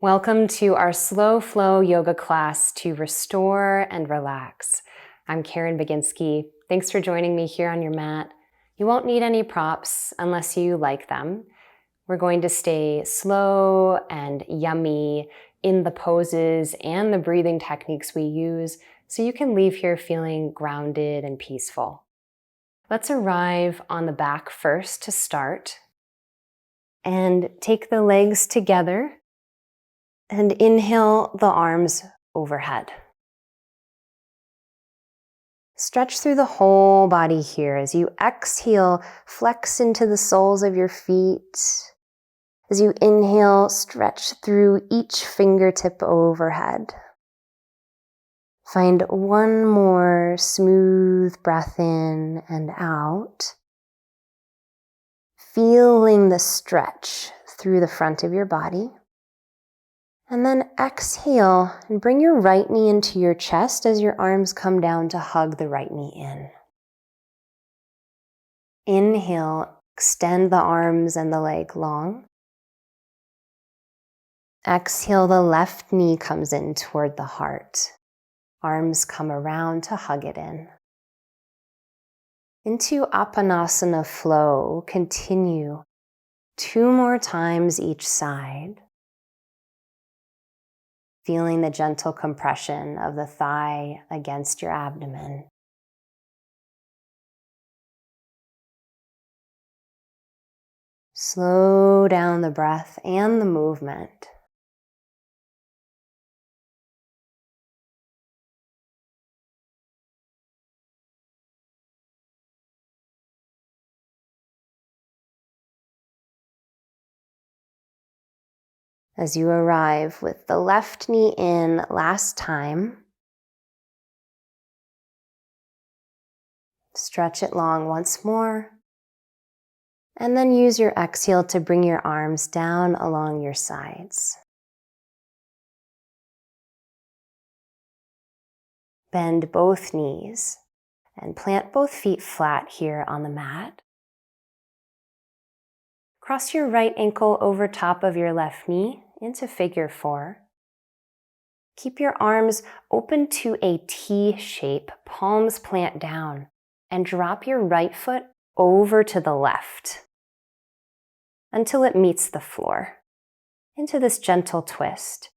Welcome to our slow flow yoga class to restore and relax. I'm Caren Baginski. Thanks for joining me here on your mat. You won't need any props unless you like them. We're going to stay slow and yummy in the poses and the breathing techniques we use so you can leave here feeling grounded and peaceful. Let's arrive on the back first to start and take the legs together. And inhale the arms overhead. Stretch through the whole body here. As you exhale, flex into the soles of your feet. As you inhale, stretch through each fingertip overhead. Find one more smooth breath in and out. Feeling the stretch through the front of your body. And then exhale and bring your right knee into your chest as your arms come down to hug the right knee in. Inhale, extend the arms and the leg long. Exhale, the left knee comes in toward the heart. Arms come around to hug it in. Into Apanasana flow, continue 2 more times each side. Feeling the gentle compression of the thigh against your abdomen. Slow down the breath and the movement. As you arrive with the left knee in last time, stretch it long once more, and then use your exhale to bring your arms down along your sides. Bend both knees and plant both feet flat here on the mat. Cross your right ankle over top of your left knee into figure 4. Keep your arms open to a T shape, palms plant down, and drop your right foot over to the left until it meets the floor. Into this gentle twist.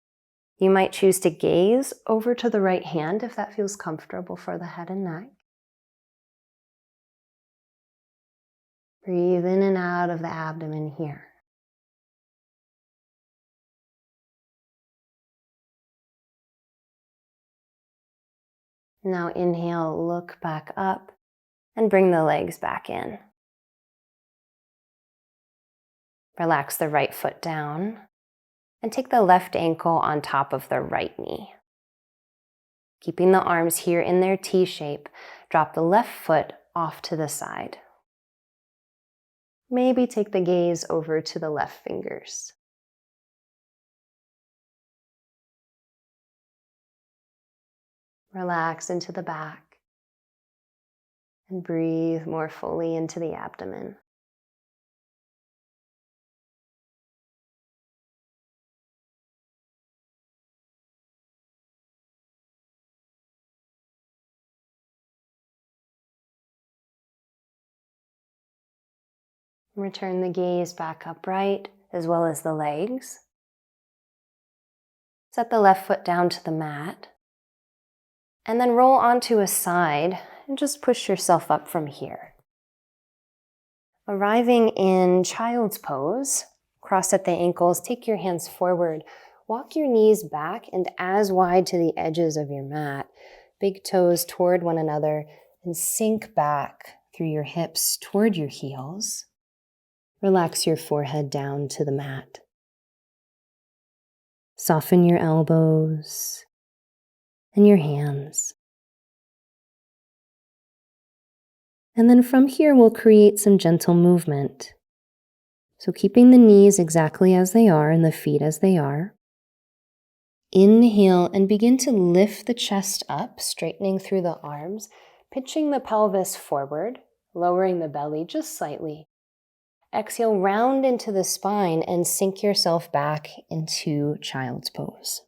You might choose to gaze over to the right hand if that feels comfortable for the head and neck. Breathe in and out of the abdomen here. Now inhale, look back up, and bring the legs back in. Relax the right foot down, and take the left ankle on top of the right knee. Keeping the arms here in their T shape, drop the left foot off to the side. Maybe take the gaze over to the left fingers. Relax into the back and breathe more fully into the abdomen. Return the gaze back upright as well as the legs. Set the left foot down to the mat. And then roll onto a side and just push yourself up from here. Arriving in child's pose, cross at the ankles, take your hands forward, walk your knees back and as wide to the edges of your mat, big toes toward one another, and sink back through your hips toward your heels. Relax your forehead down to the mat. Soften your elbows and your hands. And then from here, we'll create some gentle movement. So keeping the knees exactly as they are and the feet as they are. Inhale and begin to lift the chest up, straightening through the arms, pitching the pelvis forward, lowering the belly just slightly. Exhale, round into the spine and sink yourself back into child's pose.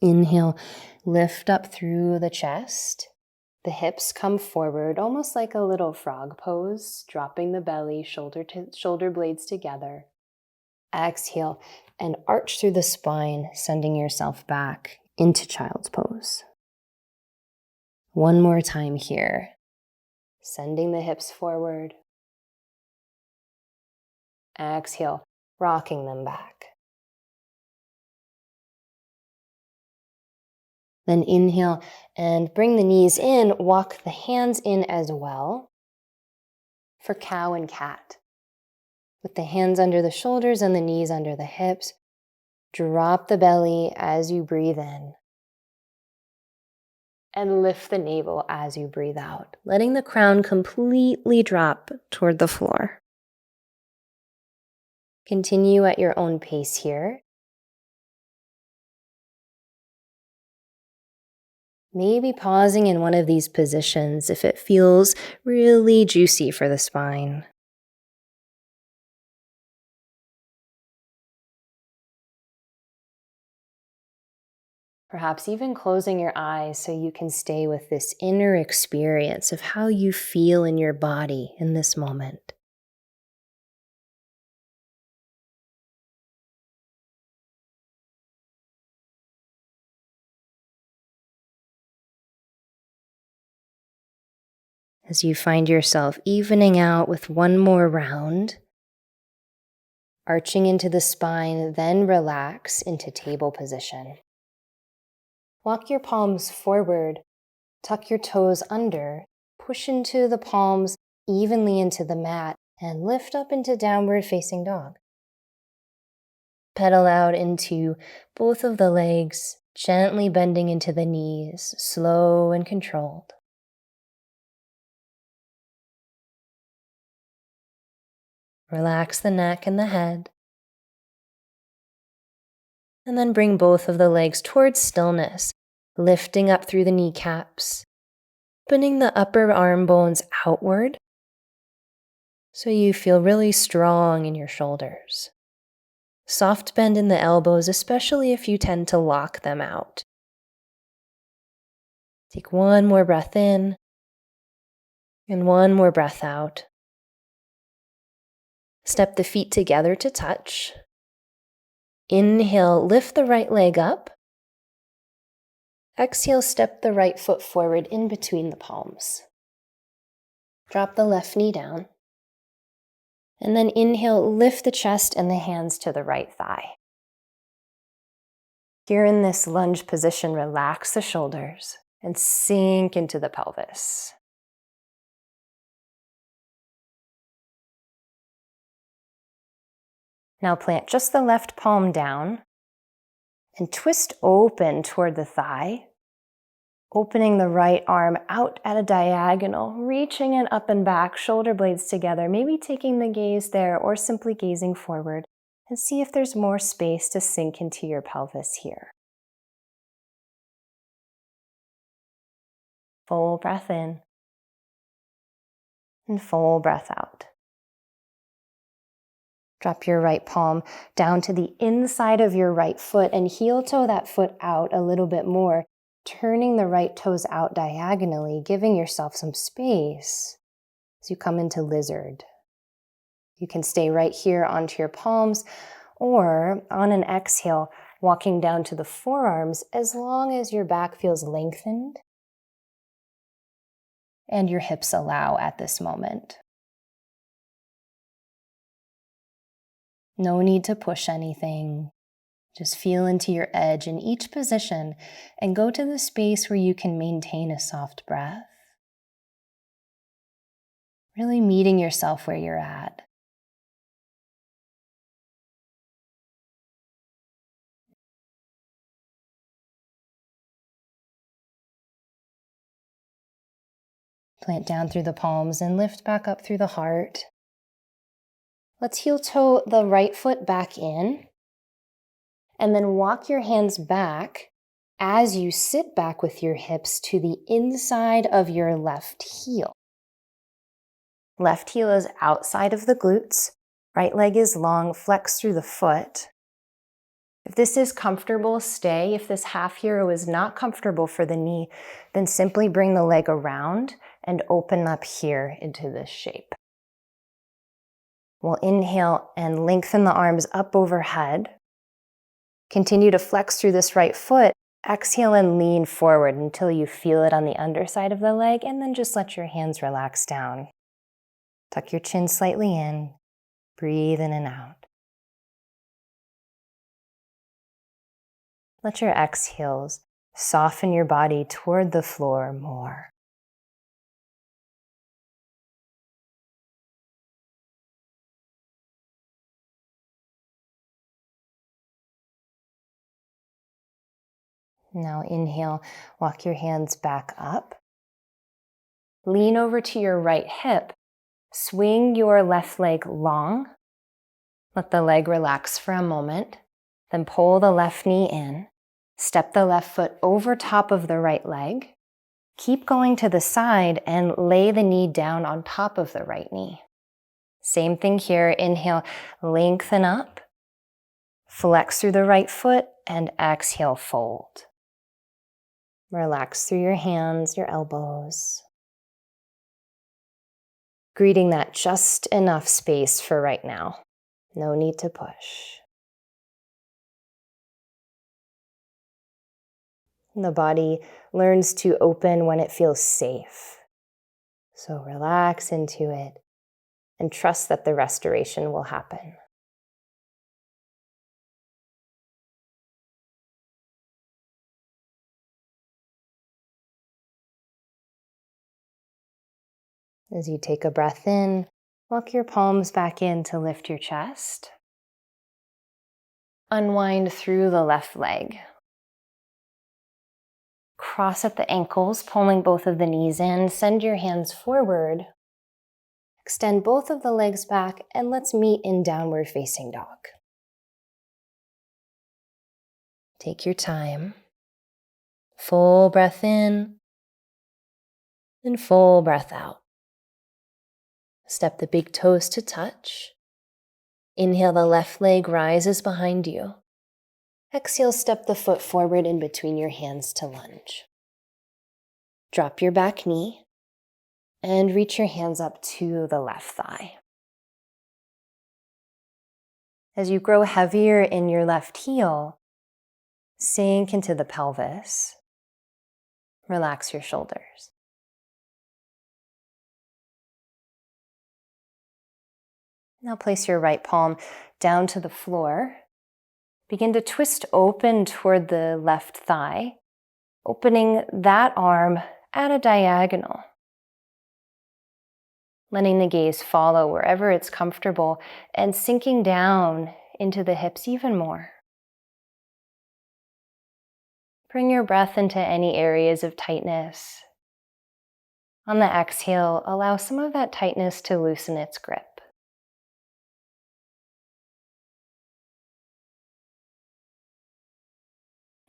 Inhale, lift up through the chest. The hips come forward, almost like a little frog pose, dropping the belly, shoulder blades together. Exhale and arch through the spine, sending yourself back into child's pose. One more time here. Sending the hips forward. Exhale, rocking them back. Then inhale and bring the knees in, walk the hands in as well for cow and cat. With the hands under the shoulders and the knees under the hips, drop the belly as you breathe in. And lift the navel as you breathe out, letting the crown completely drop toward the floor. Continue at your own pace here. Maybe pausing in one of these positions if it feels really juicy for the spine. Perhaps even closing your eyes so you can stay with this inner experience of how you feel in your body in this moment. As you find yourself evening out with one more round, arching into the spine, then relax into table position. Walk your palms forward, tuck your toes under, push into the palms evenly into the mat, and lift up into downward facing dog. Pedal out into both of the legs, gently bending into the knees, slow and controlled. Relax the neck and the head. And then bring both of the legs towards stillness, lifting up through the kneecaps, opening the upper arm bones outward so you feel really strong in your shoulders. Soft bend in the elbows, especially if you tend to lock them out. Take one more breath in and one more breath out. Step the feet together to touch. Inhale, lift the right leg up. Exhale, step the right foot forward in between the palms. Drop the left knee down. And then inhale, lift the chest and the hands to the right thigh. Here in this lunge position, relax the shoulders and sink into the pelvis. Now plant just the left palm down and twist open toward the thigh, opening the right arm out at a diagonal, reaching it up and back, shoulder blades together, maybe taking the gaze there or simply gazing forward, and see if there's more space to sink into your pelvis here. Full breath in and full breath out. Drop your right palm down to the inside of your right foot and heel toe that foot out a little bit more, turning the right toes out diagonally, giving yourself some space as you come into lizard. You can stay right here onto your palms, or on an exhale, walking down to the forearms as long as your back feels lengthened and your hips allow at this moment. No need to push anything. Just feel into your edge in each position and go to the space where you can maintain a soft breath. Really meeting yourself where you're at. Plant down through the palms and lift back up through the heart. Let's heel toe the right foot back in and then walk your hands back as you sit back with your hips to the inside of your left heel. Left heel is outside of the glutes. Right leg is long, flex through the foot. If this is comfortable, stay. If this half hero is not comfortable for the knee, then simply bring the leg around and open up here into this shape. We'll inhale and lengthen the arms up overhead. Continue to flex through this right foot. Exhale and lean forward until you feel it on the underside of the leg, and then just let your hands relax down. Tuck your chin slightly in. Breathe in and out. Let your exhales soften your body toward the floor more. Now inhale, walk your hands back up. Lean over to your right hip. Swing your left leg long. Let the leg relax for a moment. Then pull the left knee in. Step the left foot over top of the right leg. Keep going to the side and lay the knee down on top of the right knee. Same thing here. Inhale, lengthen up. Flex through the right foot and exhale, fold. Relax through your hands, your elbows. Greeting that just enough space for right now. No need to push. The body learns to open when it feels safe. So relax into it and trust that the restoration will happen. As you take a breath in, walk your palms back in to lift your chest. Unwind through the left leg. Cross at the ankles, pulling both of the knees in. Send your hands forward. Extend both of the legs back, and let's meet in downward facing dog. Take your time. Full breath in and full breath out. Step the big toes to touch. Inhale, the left leg rises behind you. Exhale, step the foot forward in between your hands to lunge. Drop your back knee and reach your hands up to the left thigh. As you grow heavier in your left heel, sink into the pelvis. Relax your shoulders. Now place your right palm down to the floor. Begin to twist open toward the left thigh, opening that arm at a diagonal. Letting the gaze follow wherever it's comfortable and sinking down into the hips even more. Bring your breath into any areas of tightness. On the exhale, allow some of that tightness to loosen its grip.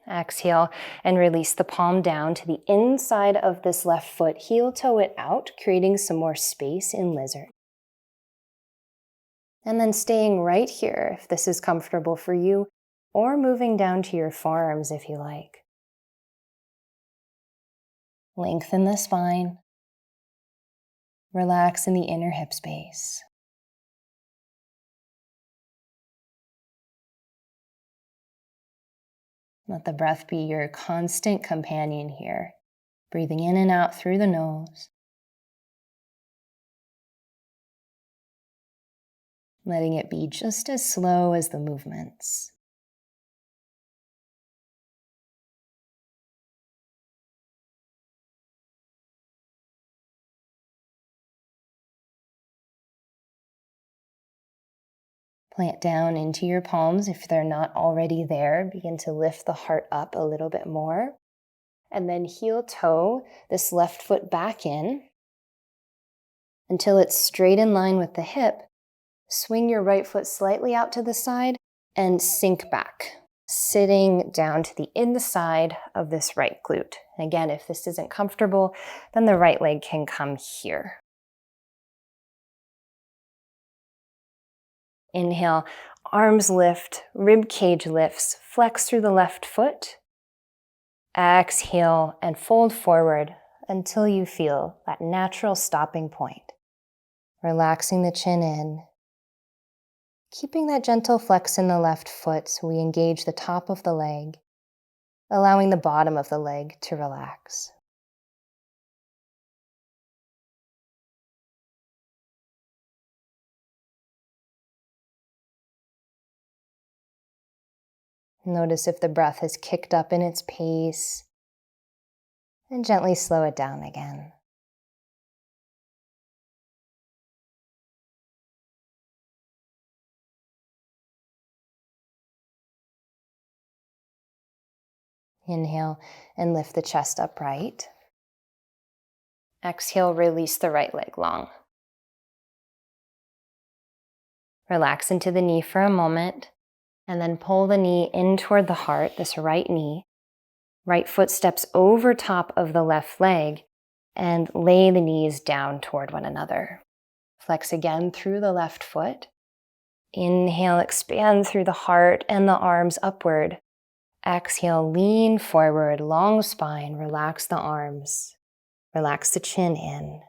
Exhale and release the palm down to the inside of this left foot. Heel toe it out, creating some more space in lizard. And then staying right here if this is comfortable for you, or moving down to your forearms if you like. Lengthen the spine. Relax in the inner hip space. Let the breath be your constant companion here, breathing in and out through the nose. Letting it be just as slow as the movements. Plant down into your palms if they're not already there. Begin to lift the heart up a little bit more. And then heel toe this left foot back in until it's straight in line with the hip. Swing your right foot slightly out to the side and sink back, sitting down to the inside of this right glute. And again, if this isn't comfortable, then the right leg can come here. Inhale, arms lift, rib cage lifts, flex through the left foot. Exhale and fold forward until you feel that natural stopping point. Relaxing the chin in. Keeping that gentle flex in the left foot so we engage the top of the leg, allowing the bottom of the leg to relax. Notice if the breath has kicked up in its pace, and gently slow it down again. Inhale and lift the chest upright. Exhale, release the right leg long. Relax into the knee for a moment, and then pull the knee in toward the heart, this right knee. Right foot steps over top of the left leg, and lay the knees down toward one another. Flex again through the left foot. Inhale, expand through the heart and the arms upward. Exhale, lean forward, long spine, relax the arms. Relax the chin in.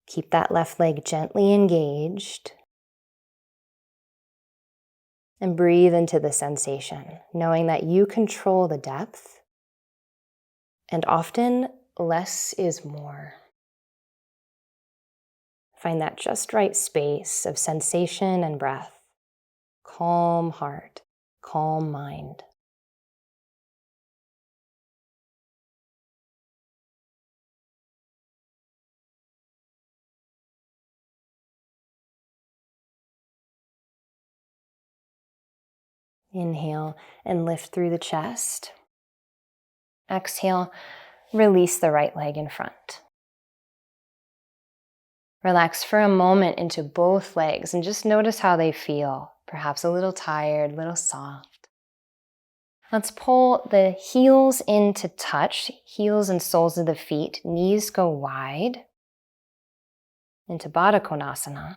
Keep that left leg gently engaged. And breathe into the sensation, knowing that you control the depth. And often, less is more. Find that just right space of sensation and breath. Calm heart, calm mind. Inhale and lift through the chest. Exhale, release the right leg in front. Relax for a moment into both legs and just notice how they feel. Perhaps a little tired, a little soft. Let's pull the heels in to touch, heels and soles of the feet. Knees go wide into Baddha Konasana.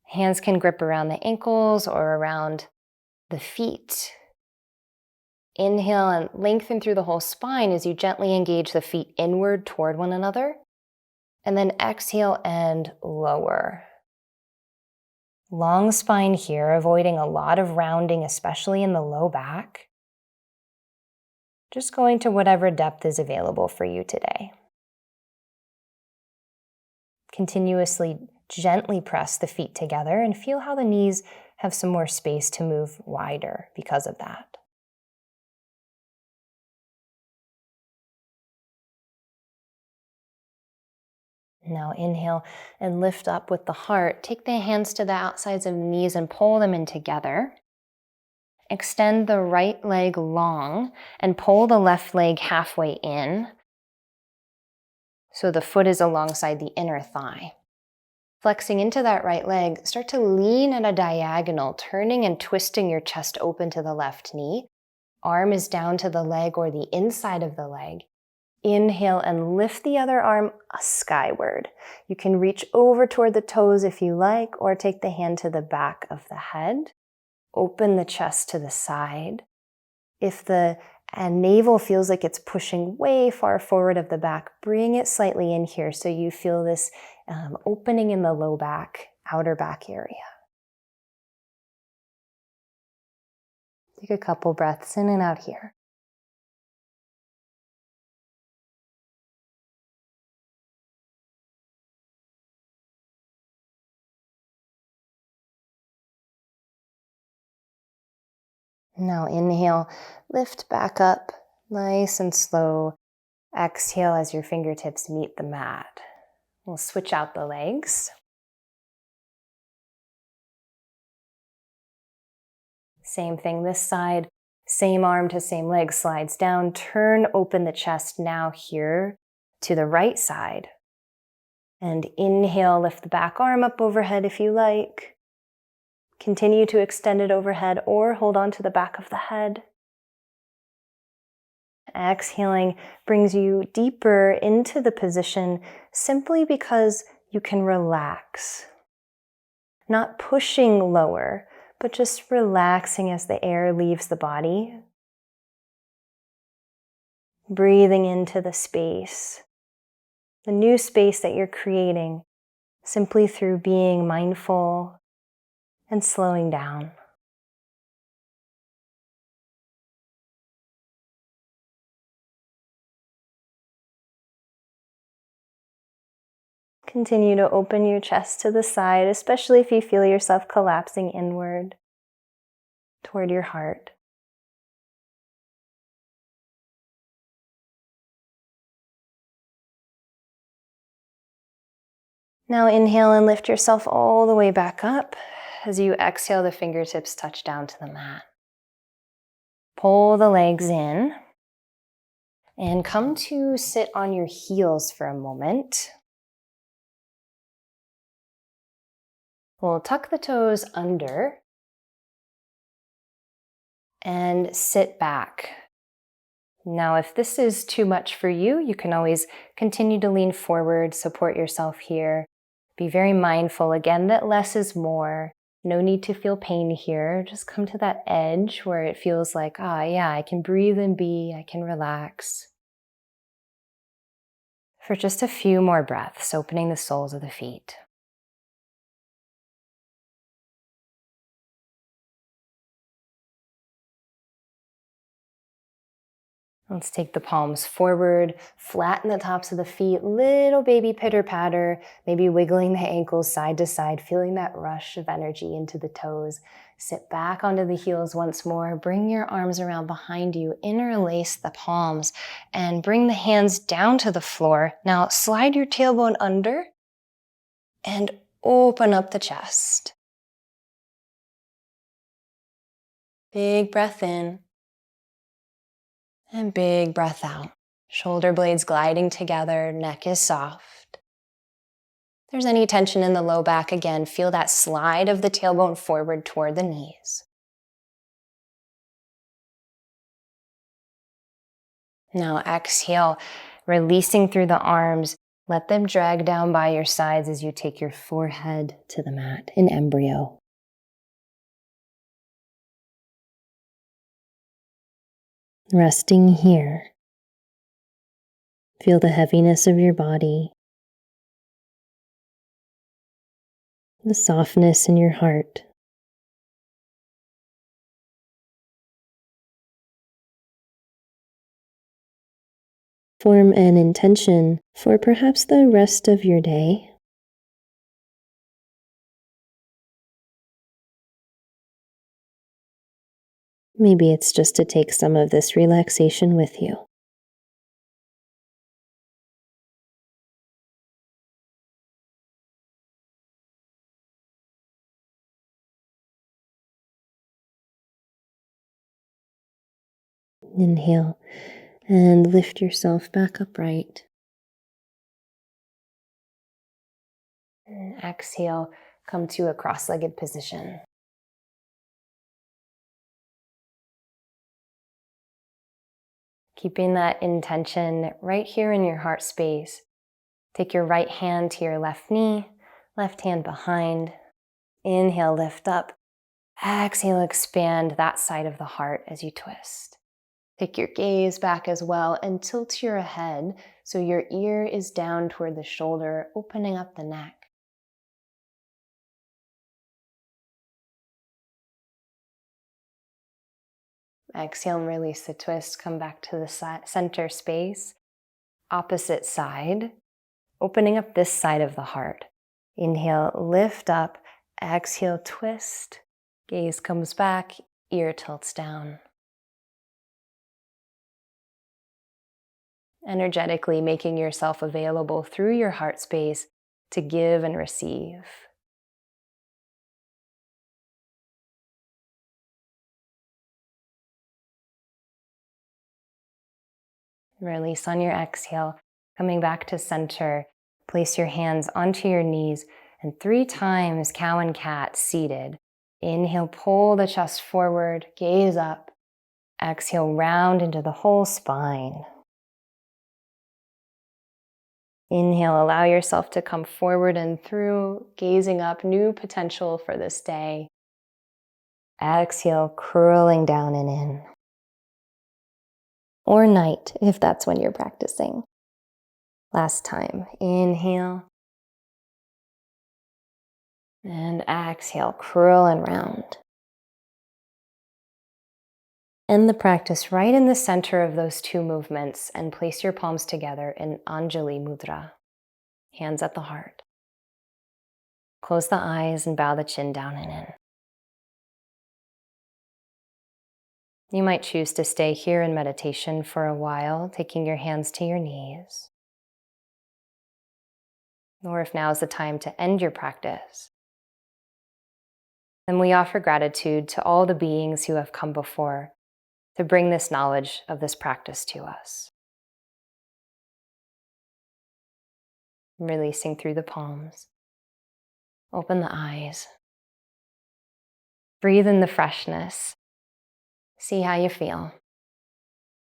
Hands can grip around the ankles or around the feet. Inhale and lengthen through the whole spine as you gently engage the feet inward toward one another. And then exhale and lower. Long spine here, avoiding a lot of rounding, especially in the low back. Just going to whatever depth is available for you today. Continuously, gently press the feet together and feel how the knees have some more space to move wider because of that. Now inhale and lift up with the heart. Take the hands to the outsides of the knees and pull them in together. Extend the right leg long and pull the left leg halfway in so the foot is alongside the inner thigh. Flexing into that right leg, start to lean at a diagonal, turning and twisting your chest open to the left knee. Arm is down to the leg or the inside of the leg. Inhale and lift the other arm skyward. You can reach over toward the toes if you like, or take the hand to the back of the head. Open the chest to the side. If the navel feels like it's pushing way far forward of the back, bring it slightly in here so you feel this opening in the low back, outer back area. Take a couple breaths in and out here. Now inhale, lift back up, nice and slow. Exhale as your fingertips meet the mat. We'll switch out the legs. Same thing this side, same arm to same leg slides down. Turn open the chest now here to the right side. And inhale, lift the back arm up overhead if you like. Continue to extend it overhead or hold on to the back of the head. Exhaling brings you deeper into the position simply because you can relax. Not pushing lower, but just relaxing as the air leaves the body. Breathing into the space, the new space that you're creating, simply through being mindful and slowing down. Continue to open your chest to the side, especially if you feel yourself collapsing inward toward your heart. Now inhale and lift yourself all the way back up. As you exhale, the fingertips touch down to the mat. Pull the legs in and come to sit on your heels for a moment. We'll tuck the toes under and sit back. Now, if this is too much for you, you can always continue to lean forward, support yourself here. Be very mindful, again, that less is more. No need to feel pain here. Just come to that edge where it feels like, yeah, I can breathe and be, I can relax. For just a few more breaths, opening the soles of the feet. Let's take the palms forward, flatten the tops of the feet, little baby pitter patter, maybe wiggling the ankles side to side, feeling that rush of energy into the toes. Sit back onto the heels once more, bring your arms around behind you, interlace the palms, and bring the hands down to the floor. Now slide your tailbone under and open up the chest. Big breath in. And big breath out. Shoulder blades gliding together, neck is soft. If there's any tension in the low back, again, feel that slide of the tailbone forward toward the knees. Now exhale, releasing through the arms. Let them drag down by your sides as you take your forehead to the mat in embryo. Resting here. Feel the heaviness of your body, the softness in your heart. Form an intention for perhaps the rest of your day. Maybe it's just to take some of this relaxation with you. Inhale and lift yourself back upright. And exhale, come to a cross-legged position. Keeping that intention right here in your heart space. Take your right hand to your left knee, left hand behind. Inhale, lift up. Exhale, expand that side of the heart as you twist. Take your gaze back as well and tilt your head so your ear is down toward the shoulder, opening up the neck. Exhale and release the twist. Come back to the center space. Opposite side, opening up this side of the heart. Inhale, lift up. Exhale, twist. Gaze comes back, ear tilts down. Energetically making yourself available through your heart space to give and receive. Release on your exhale, coming back to center. Place your hands onto your knees and 3 times cow and cat seated. Inhale, pull the chest forward, gaze up. Exhale, round into the whole spine. Inhale, allow yourself to come forward and through, gazing up, new potential for this day. Exhale, curling down and in. Or night, if that's when you're practicing. Last time, inhale. And exhale, curl and round. End the practice right in the center of those two movements and place your palms together in Anjali Mudra, hands at the heart. Close the eyes and bow the chin down and in. You might choose to stay here in meditation for a while, taking your hands to your knees. Or if now is the time to end your practice, then we offer gratitude to all the beings who have come before to bring this knowledge of this practice to us. Releasing through the palms. Open the eyes. Breathe in the freshness. See how you feel.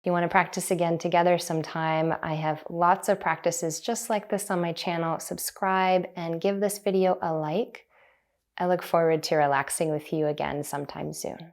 If you want to practice again together sometime, I have lots of practices just like this on my channel. Subscribe and give this video a like. I look forward to relaxing with you again sometime soon.